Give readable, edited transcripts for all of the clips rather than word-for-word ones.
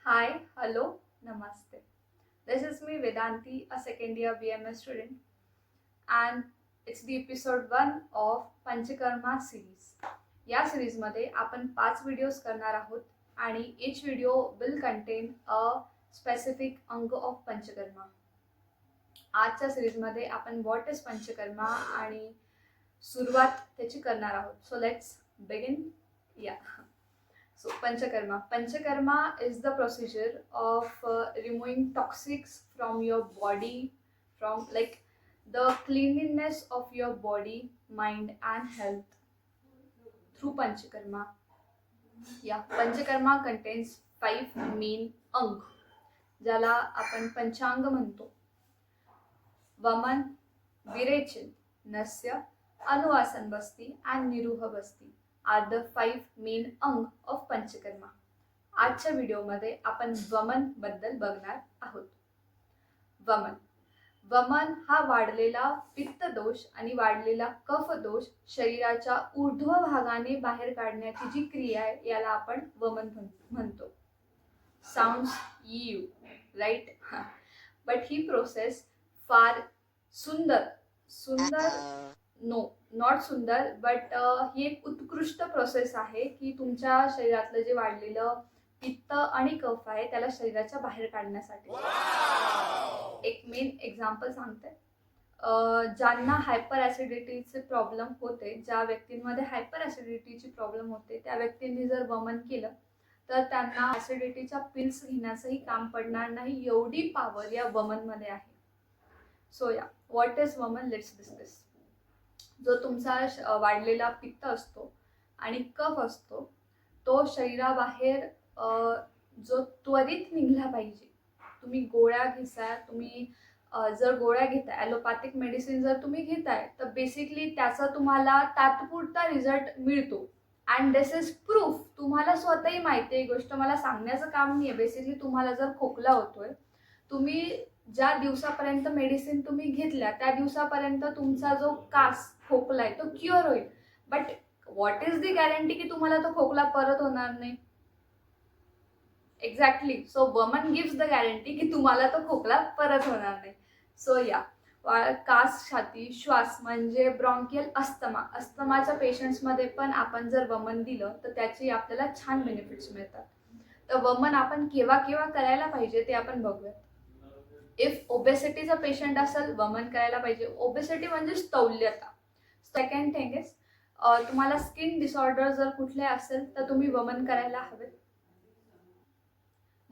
Hi, hello, namaste. This is me Vedanti, a second year BMS student, and it's the episode 1 of Panchakarma series. या सिरीजमध्ये आपण 5 videos करणार आहोत आणि each video will contain a specific अंग of panchakarma. आजच्या सिरीजमध्ये आपण व्हॉट इज पंचकर्मा आणि सुरुवात त्याची करणार आहोत. So let's begin. या So Panchakarma. Panchakarma is the procedure of removing toxics from your body, from like the cleanliness of your body, mind and health through Panchakarma. Yeah, Panchakarma contains 5 main अंग ज्याला आपण पंचांग म्हणतो. वमन, विरेचन, नस्य, अनुवासन बस्ती and निरुह Basti are the 5 main अंग of panchakarma. आजच्या व्हिडिओमध्ये आपण वमन बद्दल बघणार आहोत. वमन वमन हा वाढलेला पित्त दोष आणि वाढलेला कफ दोष शरीराच्या ऊर्ध्व भागाने बाहेर काढण्याची जी क्रिया आहे याला आपण वमन म्हणतो. साऊंड्स यू राईट, बट ही प्रोसेस फार सुंदर नो नॉट सुंदर बट ही एक उत्कृष्ट प्रोसेस आहे की तुमच्या शरीरातलं जे वाढलेलं पित्त आणि कफ आहे त्याला शरीराच्या बाहेर काढण्यासाठी. एक मेन एक्झाम्पल सांगते. ज्यांना हायपर ॲसिडिटीचे प्रॉब्लेम होते, ज्या व्यक्तींमध्ये हायपर ॲसिडिटीची प्रॉब्लेम होते त्या व्यक्तींनी जर वमन केलं तर त्यांना ॲसिडिटीच्या पिल्स घेण्याचंही काम पडणार नाही, एवढी पॉवर या वमनमध्ये आहे. सो या व्हॉट इज वमन, लेट्स डिस्कस. जो तुमचा वाढलेला पित्त असतो आणि कफ असतो तो शरीराबाहेर जो त्वरित निघला पाहिजे. तुम्ही गोळ्या घेताय, तुम्ही जर गोळ्या घेताय, ॲलोपॅथिक मेडिसिन जर तुम्ही घेताय तर बेसिकली त्याचा तुम्हाला तात्पुरता रिझल्ट मिळतो. And this is proof. तुम्हाला स्वतःही माहिती आहे, गोष्ट मला सांगण्याचं काम नाही आहे. बेसिकली तुम्हाला जर खोकला होतोय, तुम्ही ज्या दिवसापर्यंत मेडिसिन तुम्ही घेतल्या त्या दिवसापर्यंत तुमचा जो खोकला आहे तो क्युअर होईल. But what is the guarantee की तुम्हाला तो खोकला परत होणार नाही? एक्झॅक्टली. सो वमन गिव्स द गॅरंटी की तुम्हाला तो खोकला परत होणार नाही. सो या कास, छाती, श्वास म्हणजे ब्रॉन्कियल अस्थमाच्या पेशंट्समध्ये पण आपण जर वमन दिलं तर त्याची आपल्याला छान बेनिफिट्स मिळतात. तर वमन आपण केव्हा केव्हा करायला पाहिजे ते आपण बघूया. इफ ओबेसिटीचा पेशंट असेल वमन करायला पाहिजे. ओबेसिटी म्हणजे स्थौल्यता. सेकंड थिंग इज तुम्हाला स्किन डिसऑर्डर जर कुठले असेल तर तुम्ही वमन करायला हवे.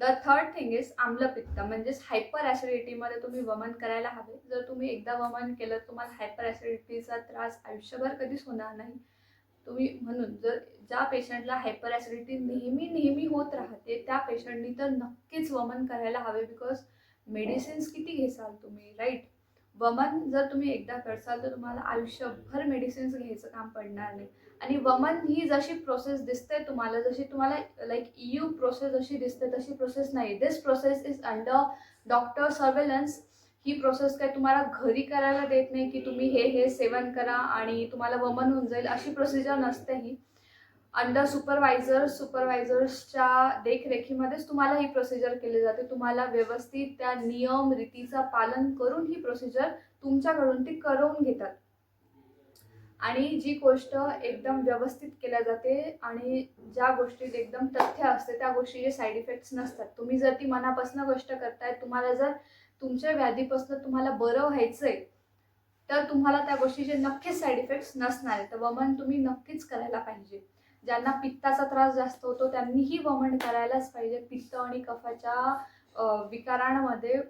द थर्ड थिंग इज आम्लपित्त म्हणजेच हायपर ॲसिडिटीमध्ये तुम्ही वमन करायला हवे. जर तुम्ही एकदा वमन केलं तुम्हाला हायपर ॲसिडिटीचा त्रास आयुष्यभर कधीच होणार नाही. तुम्ही म्हणून जर ज्या पेशंटला हायपर ॲसिडिटी नेहमी होत राहते त्या पेशंटनी तर नक्कीच वमन करायला हवे. बिकॉज मेडिसिन्स किती घेसाल तुम्ही, राईट? वमन जर तुम्ही एकदा करसाल तर तुम्हाला आयुष्यभर मेडिसिन्स घ्यायचं काम पडणार नाही. आणि वमन ही जशी प्रोसेस दिसते तुम्हाला, जशी तुम्हाला लाईक EU प्रोसेस जशी दिसते तशी प्रोसेस नाही. This process is under doctor surveillance. ही प्रोसेस काय तुम्हाला घरी करायला देत नाही की तुम्ही हे सेवन करा आणि तुम्हाला वमन होऊन जाईल, अशी प्रोसिजर नसते. ही अंडर सुपरवायझर्सच्या देखरेखीमध्येच तुम्हाला ही प्रोसिजर केली जाते. तुम्हाला व्यवस्थित त्या नियम रीतीचा पालन करून ही प्रोसिजर तुमच्याकडून ती करवून घेतात. आणि जी गोष्ट एकदम व्यवस्थित केल्या जाते आणि ज्या गोष्टीत एकदम तथ्य असते त्या गोष्टीचे साईड इफेक्ट्स नसतात. तुम्ही जर ती मनापासून गोष्ट करताय, तुम्हाला जर तुमच्या व्याधीपासून तुम्हाला बरं व्हायचंय तर तुम्हाला त्या गोष्टीचे नक्कीच साईड इफेक्ट्स नसणार आहे. तर वमन तुम्ही नक्कीच करायला पाहिजे. ज्यांना पित्ताचा त्रास जास्त होतो त्यांनीही वमन करायलाच पाहिजे. पित्त आणि कफाच्या विकारांमध्ये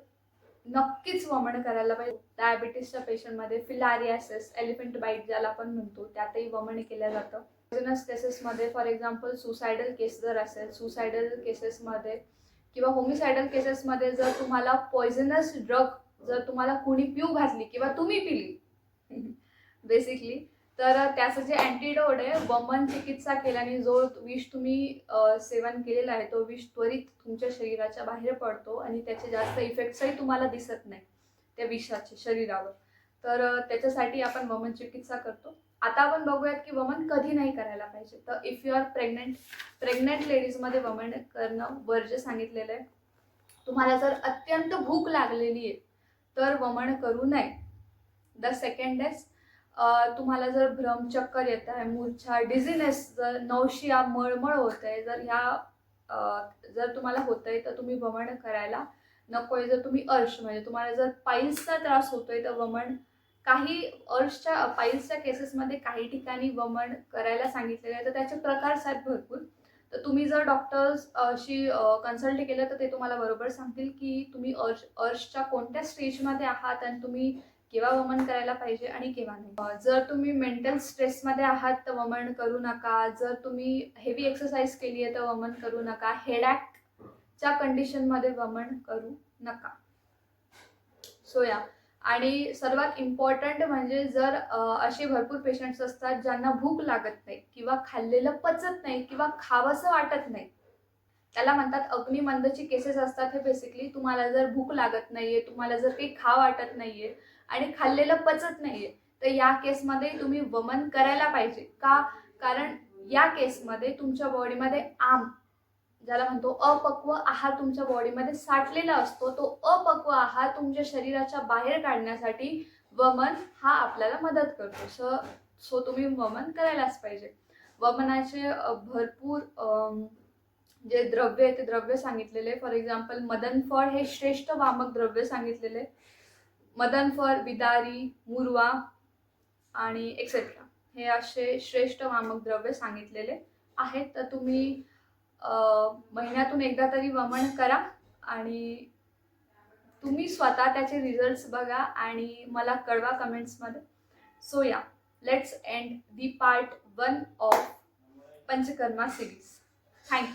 नक्कीच वमन करायला पाहिजे. डायबिटीसच्या पेशंटमध्ये फिलारियासिस, एलिफंट बाईट ज्याला आपण म्हणतो, त्यातही वमन केलं जातं. पॉयझनस केसेसमध्ये फॉर एक्झाम्पल सुसायडल केस जर असेल, सुसायडल केसेसमध्ये किंवा होमिसायडल केसेसमध्ये जर तुम्हाला पॉयझनस ड्रग जर तुम्हाला कुणी पिऊ घातली किंवा तुम्ही पिली बेसिकली, तर त्याचं जे अँटीडोट आहे, वमन चिकित्सा केल्याने जो विष तुम्ही सेवन केलेला आहे तो विष त्वरित तुमच्या शरीराच्या बाहेर पडतो आणि त्याचे जास्त इफेक्ट्सही तुम्हाला दिसत नाही त्या विषाचे शरीरावर. तर त्याच्यासाठी आपण वमन चिकित्सा करतो. आता आपण बघूयात की वमन कधी नाही करायला पाहिजे. तर इफ यू आर प्रेग्नेंट लेडीजमध्ये वमन करणं वर्ज्य सांगितलेलं आहे. तुम्हाला जर अत्यंत भूक लागलेली आहे तर वमन करू नये. द सेकंड इज तुम्हाला जर भ्रम, चक्कर येत आहे, मूर्छा, डिझिनेस, जर नौशिया, मळमळ होत आहे, जर तुम्हाला होत आहे तर तुम्ही वमन करायला नकोय. जर तुम्ही म्हणजे तुम्हाला जर पाईल्सचा त्रास होतोय तर वमन, काही पाईल्सच्या केसेसमध्ये काही ठिकाणी वमन करायला सांगितलेलं आहे. तर त्याचे प्रकार आहेत भरपूर. तर तुम्ही जर डॉक्टर्सशी कन्सल्ट केलं तर ते तुम्हाला बरोबर सांगतील की तुम्ही अर्शच्या कोणत्या स्टेजमध्ये आहात आणि तुम्ही केव्हा वमन करायला पाहिजे आणि केव्हा नाही. जर तुम्ही मेंटल स्ट्रेसमध्ये आहात तर वमन करू नका. जर तुम्ही हेवी एक्सरसाइज केली आहे तर वमन करू नका. हेडॅकच्या कंडिशनमध्ये वमन करू नका. सो या, आणि सर्वात इम्पॉर्टंट म्हणजे जर असे भरपूर पेशंट्स असतात ज्यांना भूक लागत नाही किंवा खाल्लेलं पचत नाही किंवा खावंसं वाटत नाही, त्याला म्हणतात अग्निमंदची केसेस असतात. हे बेसिकली तुम्हाला जर भूक लागत नाहीये, तुम्हाला जर काही खावं वाटत नाहीये आणि खाल्लेलं पचत नाहीये, तर या केसमध्ये तुम्ही वमन करायला पाहिजे. का? कारण या केसमध्ये तुमच्या बॉडीमध्ये ज्याला म्हणतो अपक्व आहार तुमच्या बॉडीमध्ये साठलेला असतो. तो अपक्व आहार तुमच्या शरीराच्या बाहेर काढण्यासाठी वमन हा आपल्याला मदत करतो. सो तुम्ही वमन करायलाच पाहिजे. वमनाचे भरपूर जे द्रव्य आहे ते द्रव्य सांगितलेले. फॉर एक्झाम्पल मदनफळ हे श्रेष्ठ वामक द्रव्य सांगितलेले. मदनफळ, विदारी, मुरवा आणि एक्सेट्रा हे असे श्रेष्ठ वामक द्रव्य सांगितलेले आहेत. तर तुम्ही महिन्यातून एकदा तरी वमन करा आणि तुम्ही स्वतः त्याचे रिझल्ट्स बघा आणि मला कळवा कमेंट्समध्ये. सो या, let's and the part 1 of panchakarma series. Thank you.